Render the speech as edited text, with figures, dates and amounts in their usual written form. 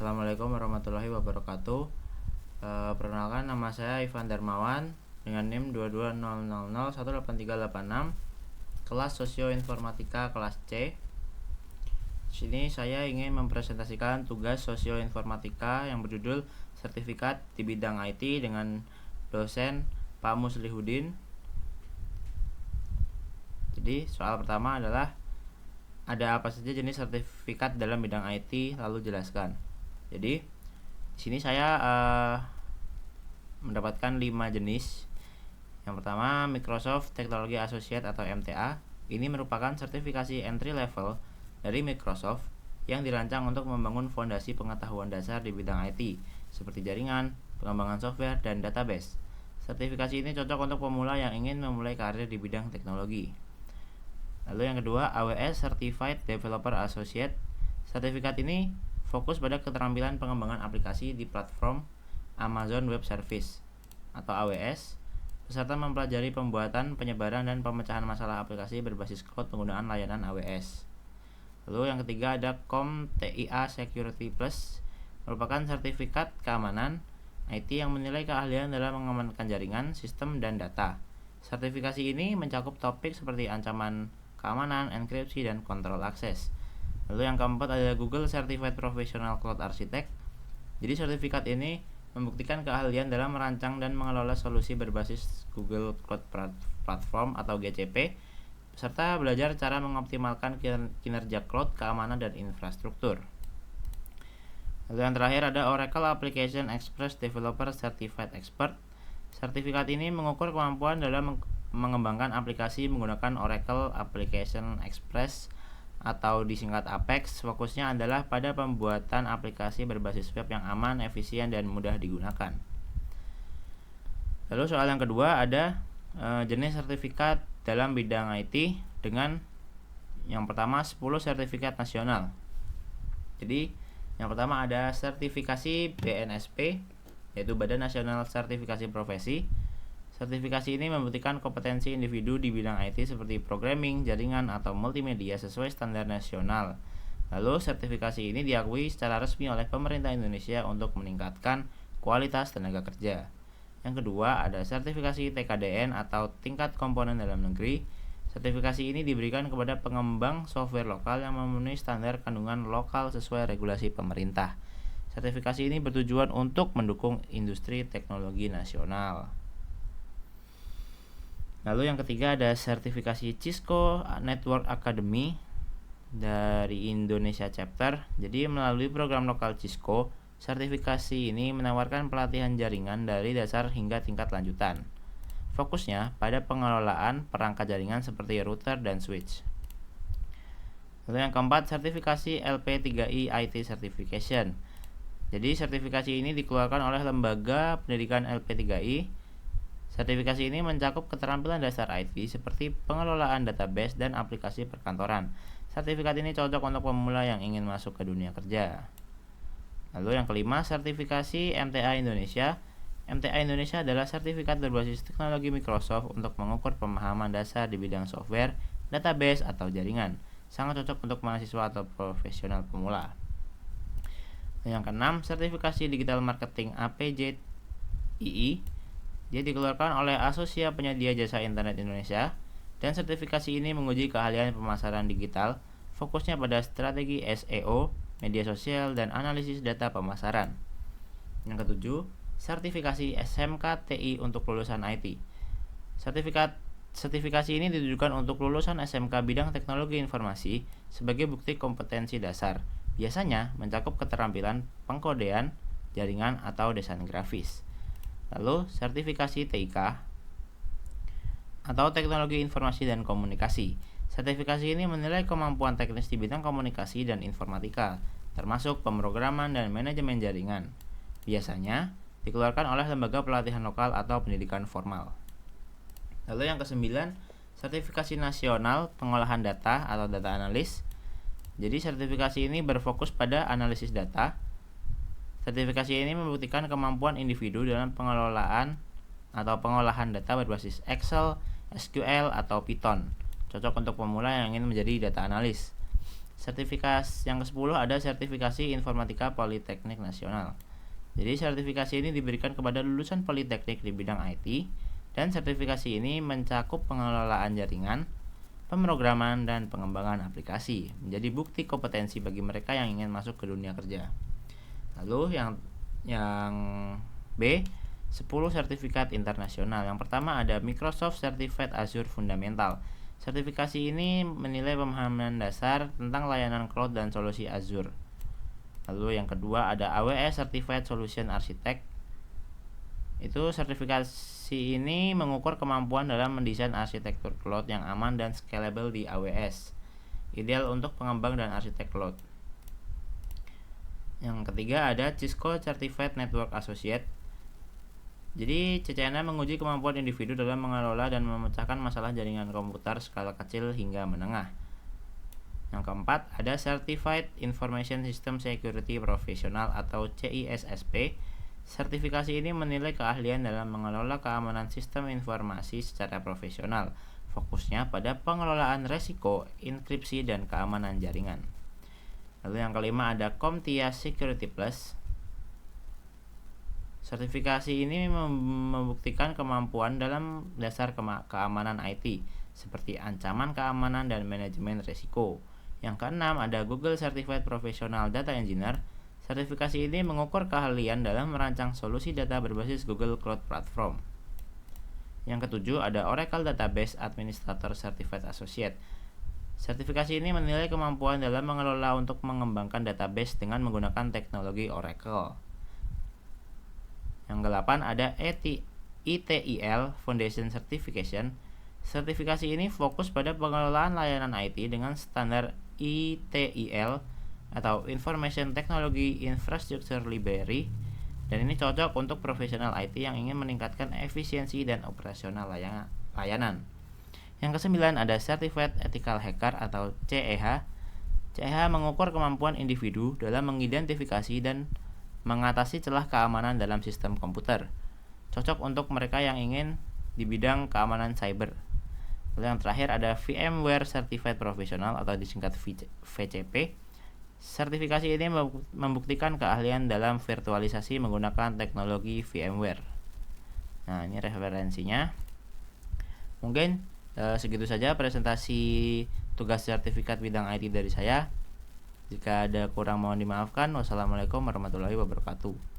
Assalamualaikum warahmatullahi wabarakatuh. Perkenalkan, nama saya Ivan Darmawan dengan NIM 22000183886, kelas Sosioinformatika kelas C. Di sini saya ingin mempresentasikan tugas Sosioinformatika yang berjudul Sertifikat di bidang IT dengan dosen Pak Muslihudin. Jadi soal pertama adalah ada apa saja jenis sertifikat dalam bidang IT, lalu jelaskan. Jadi di sini saya mendapatkan 5 jenis. Yang pertama, Microsoft Technology Associate atau MTA. Ini merupakan sertifikasi entry level dari Microsoft yang dirancang untuk membangun fondasi pengetahuan dasar di bidang IT seperti jaringan, pengembangan software, dan database. Sertifikasi ini cocok untuk pemula yang ingin memulai karir di bidang teknologi. Lalu yang kedua, AWS Certified Developer Associate. Sertifikat ini fokus pada keterampilan pengembangan aplikasi di platform Amazon Web Service atau AWS. Peserta mempelajari pembuatan, penyebaran, dan pemecahan masalah aplikasi berbasis cloud penggunaan layanan AWS. Lalu yang ketiga ada CompTIA Security Plus, merupakan sertifikat keamanan IT yang menilai keahlian dalam mengamankan jaringan, sistem, dan data. Sertifikasi ini mencakup topik seperti ancaman keamanan, enkripsi, dan kontrol akses. Lalu yang keempat ada Google Certified Professional Cloud Architect. Jadi sertifikat ini membuktikan keahlian dalam merancang dan mengelola solusi berbasis Google Cloud Platform atau GCP, serta belajar cara mengoptimalkan kinerja cloud, keamanan, dan infrastruktur. Lalu yang terakhir ada Oracle Application Express Developer Certified Expert. Sertifikat ini mengukur kemampuan dalam mengembangkan aplikasi menggunakan Oracle Application Express atau disingkat APEX. Fokusnya adalah pada pembuatan aplikasi berbasis web yang aman, efisien, dan mudah digunakan. Lalu soal yang kedua ada jenis sertifikat dalam bidang IT dengan yang pertama 10 sertifikat nasional. Jadi yang pertama ada sertifikasi BNSP, yaitu Badan Nasional Sertifikasi Profesi. Sertifikasi ini membuktikan kompetensi individu di bidang IT seperti programming, jaringan, atau multimedia sesuai standar nasional. Lalu sertifikasi ini diakui secara resmi oleh pemerintah Indonesia untuk meningkatkan kualitas tenaga kerja. Yang kedua ada sertifikasi TKDN atau tingkat komponen dalam negeri. Sertifikasi ini diberikan kepada pengembang software lokal yang memenuhi standar kandungan lokal sesuai regulasi pemerintah. Sertifikasi ini bertujuan untuk mendukung industri teknologi nasional. Lalu yang ketiga ada sertifikasi Cisco Network Academy dari Indonesia Chapter. Jadi melalui program lokal Cisco, sertifikasi ini menawarkan pelatihan jaringan dari dasar hingga tingkat lanjutan. Fokusnya pada pengelolaan perangkat jaringan seperti router dan switch. Lalu yang keempat, sertifikasi LP3I IT Certification. Jadi sertifikasi ini dikeluarkan oleh lembaga pendidikan LP3I. Sertifikasi ini mencakup keterampilan dasar IT seperti pengelolaan database dan aplikasi perkantoran. Sertifikat ini cocok untuk pemula yang ingin masuk ke dunia kerja. Lalu yang kelima, sertifikasi MTA Indonesia. MTA Indonesia adalah sertifikat berbasis teknologi Microsoft untuk mengukur pemahaman dasar di bidang software, database, atau jaringan. Sangat cocok untuk mahasiswa atau profesional pemula. Yang keenam, sertifikasi Digital Marketing APJII. Dia dikeluarkan oleh Asosia Penyedia Jasa Internet Indonesia, dan sertifikasi ini menguji keahlian pemasaran digital, fokusnya pada strategi SEO, media sosial, dan analisis data pemasaran. Yang ketujuh, sertifikasi SMK TI untuk lulusan IT. Sertifikasi ini ditujukan untuk lulusan SMK bidang teknologi informasi sebagai bukti kompetensi dasar. Biasanya mencakup keterampilan pengkodean, jaringan, atau desain grafis. Lalu sertifikasi TIK atau Teknologi Informasi dan Komunikasi. Sertifikasi ini menilai kemampuan teknis di bidang komunikasi dan informatika, termasuk pemrograman dan manajemen jaringan. Biasanya dikeluarkan oleh lembaga pelatihan lokal atau pendidikan formal. Lalu yang kesembilan, sertifikasi nasional pengolahan data atau data analis. Jadi sertifikasi ini berfokus pada analisis data. Sertifikasi ini membuktikan kemampuan individu dalam pengelolaan atau pengolahan data berbasis Excel, SQL, atau Python. Cocok untuk pemula yang ingin menjadi data analis. Sertifikasi yang ke-10 ada sertifikasi Informatika Politeknik Nasional. Jadi sertifikasi ini diberikan kepada lulusan politeknik di bidang IT, dan sertifikasi ini mencakup pengelolaan jaringan, pemrograman, dan pengembangan aplikasi, menjadi bukti kompetensi bagi mereka yang ingin masuk ke dunia kerja. Lalu yang B, 10 sertifikat internasional. Yang pertama ada Microsoft Certified Azure Fundamental. Sertifikasi ini menilai pemahaman dasar tentang layanan cloud dan solusi Azure. Lalu yang kedua ada AWS Certified Solution Architect. Itu sertifikasi ini mengukur kemampuan dalam mendesain arsitektur cloud yang aman dan scalable di AWS, ideal untuk pengembang dan arsitek cloud. Yang ketiga ada Cisco Certified Network Associate. Jadi CCNA menguji kemampuan individu dalam mengelola dan memecahkan masalah jaringan komputer skala kecil hingga menengah. Yang keempat ada Certified Information System Security Professional atau CISSP. Sertifikasi ini menilai keahlian dalam mengelola keamanan sistem informasi secara profesional. Fokusnya pada pengelolaan resiko, enkripsi, dan keamanan jaringan. Lalu yang kelima ada CompTIA Security Plus. Sertifikasi ini membuktikan kemampuan dalam dasar keamanan IT, seperti ancaman keamanan dan manajemen resiko. Yang keenam ada Google Certified Professional Data Engineer. Sertifikasi ini mengukur keahlian dalam merancang solusi data berbasis Google Cloud Platform. Yang ketujuh ada Oracle Database Administrator Certified Associate. Sertifikasi ini menilai kemampuan dalam mengelola untuk mengembangkan database dengan menggunakan teknologi Oracle. Yang kedelapan ada ETIL Foundation Certification. Sertifikasi ini fokus pada pengelolaan layanan IT dengan standar ETIL atau Information Technology Infrastructure Library, dan ini cocok untuk profesional IT yang ingin meningkatkan efisiensi dan operasional layanan. Yang kesembilan ada Certified Ethical Hacker atau CEH. CEH mengukur kemampuan individu dalam mengidentifikasi dan mengatasi celah keamanan dalam sistem komputer. Cocok untuk mereka yang ingin di bidang keamanan cyber. Lalu yang terakhir ada VMware Certified Professional atau disingkat VCP. Sertifikasi ini membuktikan keahlian dalam virtualisasi menggunakan teknologi VMware. Nah, ini referensinya. Mungkin segitu saja presentasi tugas sertifikat bidang IT dari saya. Jika ada kurang mohon dimaafkan. Wassalamualaikum warahmatullahi wabarakatuh.